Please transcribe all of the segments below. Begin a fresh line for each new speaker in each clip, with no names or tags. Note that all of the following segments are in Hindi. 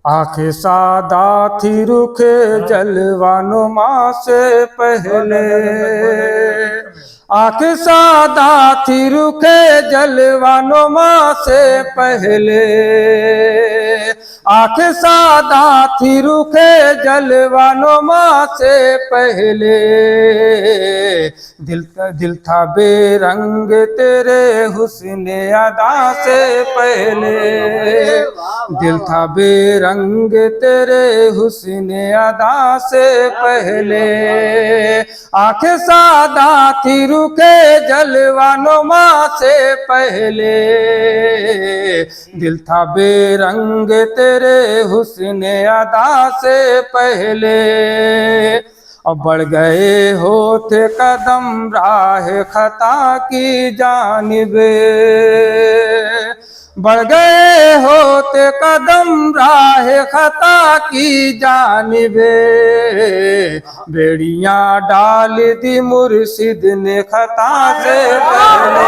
आंखें सादा थी रुखे जलवानुमा से पहले, आंखें सादा थी रुखे जलवानुमा से पहले, आंखें सादा थी रुखे जलवानुमा से पहले, दिल था बेरंग तेरे हुस्न अदा से पहले, दिल था बेरंग तेरे हुस्न अदा से पहले, आंखें सादा थी रुखे जलवानुमा से पहले, दिल था बेरंग तेरे हुस्न अदा से पहले। अब बढ़ गए होते कदम राह खता की जानिब, बढ़ गए होते कदम राह खता की जानिब, बेड़ियां डाल दी मुर्शिद ने खता से पहले।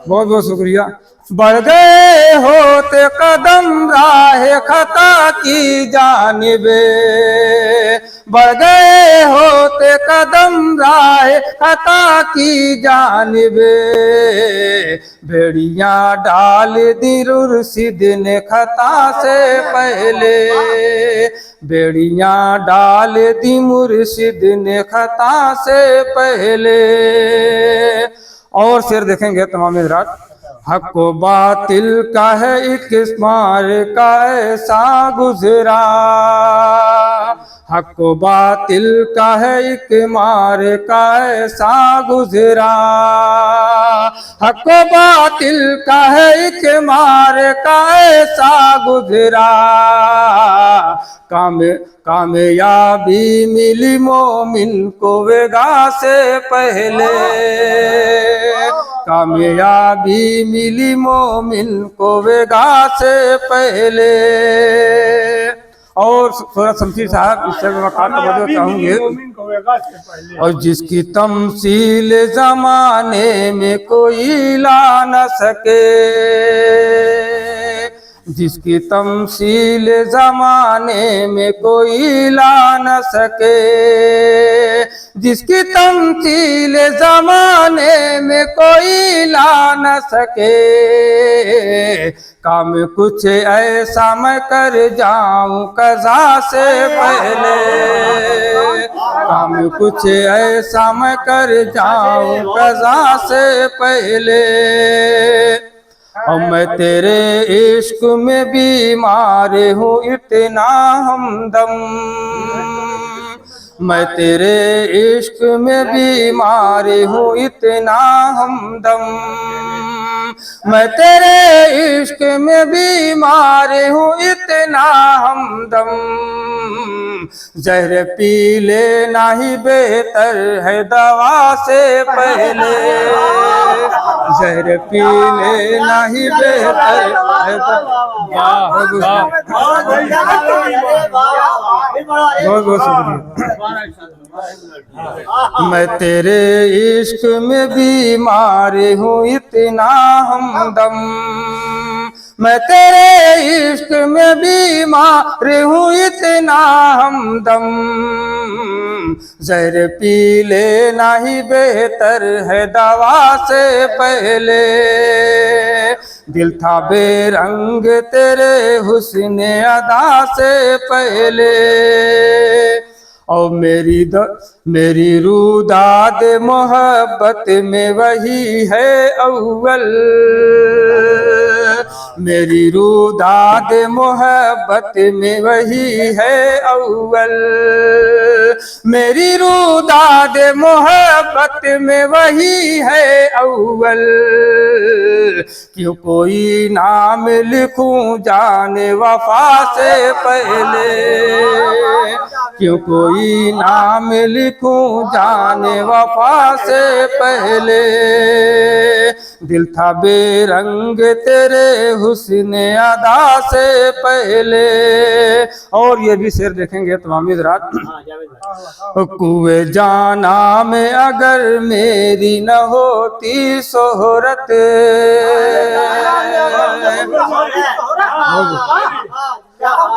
बहुत बहुत शुक्रिया। बढ़ गए होते कदम राह खता की जानिबे, बढ़ गए होते कदम राह खता की जानिबे, बेड़ियां डाल दी मुर्शिद ने खता से पहले, बेड़ियां डाल दी मुर्शिद ने खता से पहले। और शेर देखेंगे तमाम हज़रात। हक व बातिल का है एक मार का ऐसा गुजरा, हक व बातिल का है एक मार का ऐसा गुजरा, हक व बातिल का है एक मार का ऐसा गुजरा, कामयाबी मिली मोमिन को वेगा से पहले, कामयाबी मिली मोमिन को वेगा से पहले। और सूरत शमशीर साहब इस तरह वक़ात चाहूँगे। और जिसकी तमसील जमाने में कोई ला न सके, जिसकी तमसील जमाने में कोई ला न सके, जिसकी तमसील जमाने में कोई ला न सके, काम कुछ ऐसा मैं कर जाऊं कज़ा से पहले, काम कुछ ऐसा मैं कर जाऊं कज़ा से पहले। और मैं तेरे इश्क में बीमार हूँ इतना हमदम, मैं तेरे इश्क में बीमार हूँ इतना हमदम, मैं तेरे इश्क में बीमार हूँ इतना हमदम, जहर पी लेना ही बेहतर है दवा से पहले, जहर पी लेना ही बेहतर है। बहुत बहुत शुक्रिया। मैं तेरे इश्क में बीमार हूँ इतना हमदम, मैं तेरे इश्क में बीमार हूँ इतना हमदम, जहर पी लेना ही बेहतर है दवा से पहले, दिल था बेरंग तेरे हुस्न अदा से पहले। और मेरी रूदाद मोहब्बत में वही है अव्वल, मेरी रूदाद मोहब्बत में वही है अव्वल, मेरी रूदाद मोहब्बत में वही है अव्वल, क्यों कोई नाम लिखूं जाने वफा से पहले, क्यों कोई नाम लिखूं जाने वफा से पहले, दिल था बेरंग तेरे हुस्न अदा से पहले। और ये भी शेर देखेंगे तमाम हज़रात। कुए जाना में अगर मेरी न होती शोहरत,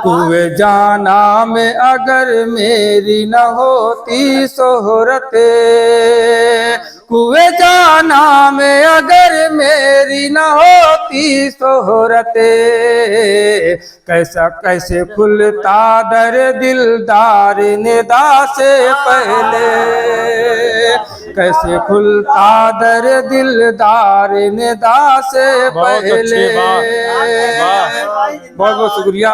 कुए जाना में अगर मेरी न होती शोहरत, कुए जाना में अगर मेरी न होती शोहरत, कैसा कैसे खुलता दर दिलदार निदा से पहले, कैसे खुलता दर दिलदार निदा से पहले। बहुत बहुत शुक्रिया।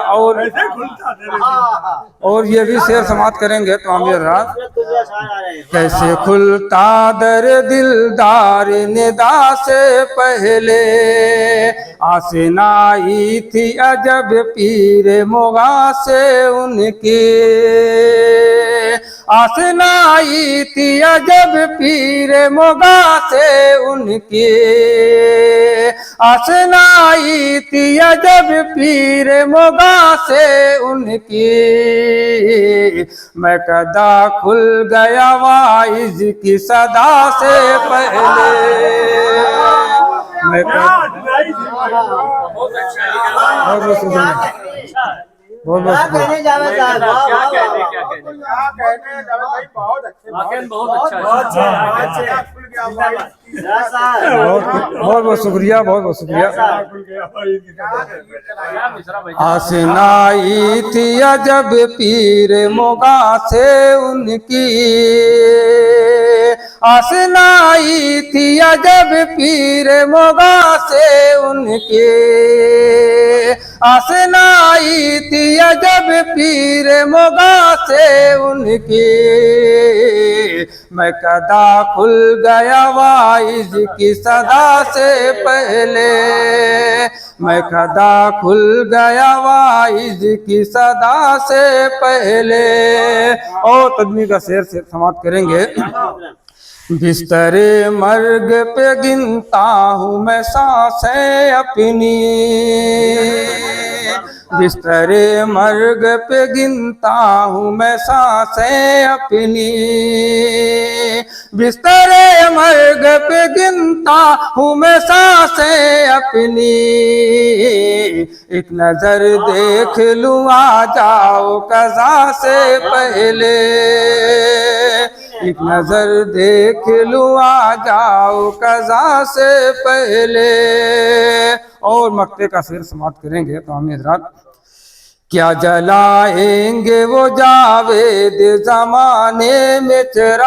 और ये भी शेर समाप्त करेंगे तो हम रात। कैसे खुलता दर दिलदार निदा से पहले, आसनाई थी अजब पीर मुगा से उनकी, आसनाई थी अजब पीर मुगा से उनकी, आसनाई थी अजब पीर मुगा से उनकी। मैं कदा खुल गया वाइज की सदा से पहले, मैं बहुत बहुत शुक्रिया, बहुत बहुत शुक्रिया। आसनाई थी अजब पीर मुगा से उनकी, आसनाई थी अजब पीर मुगा से उनकी, आसनाई थी अजब पीर मुगा से उनकी। मैं कदा खुल गया वाइज की सदा से पहले, मैं कदा खुल गया वाइज की सदा से पहले। और तदमी का शेर से समाप्त करेंगे। बिस्तरे मर्ग पे गिनता हूँ मैं सांसें अपनी, बिस्तरे मर्ग पे गिनता हूँ मैं सांसें अपनी, बिस्तरे मर्ग पे गिनता हूँ मैं सांसें अपनी। एक नजर देख लूँ आ जाओ कज़ा से पहले, एक नजर देख लूँ आ जाओ कज़ा से पहले। और मक्ते का शेर समाप्त करेंगे तो हम हज़रात। क्या जलाएंगे वो जावेद ज़माने में चिराग,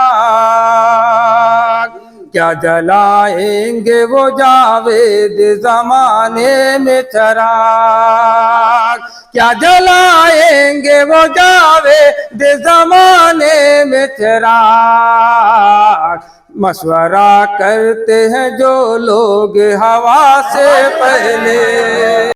क्या जलाएंगे वो जावेद ज़माने में चिराग, क्या जलाएंगे वो जावेद ज़माने में चिराग। मशवरा करते हैं जो लोग हवा से पहले।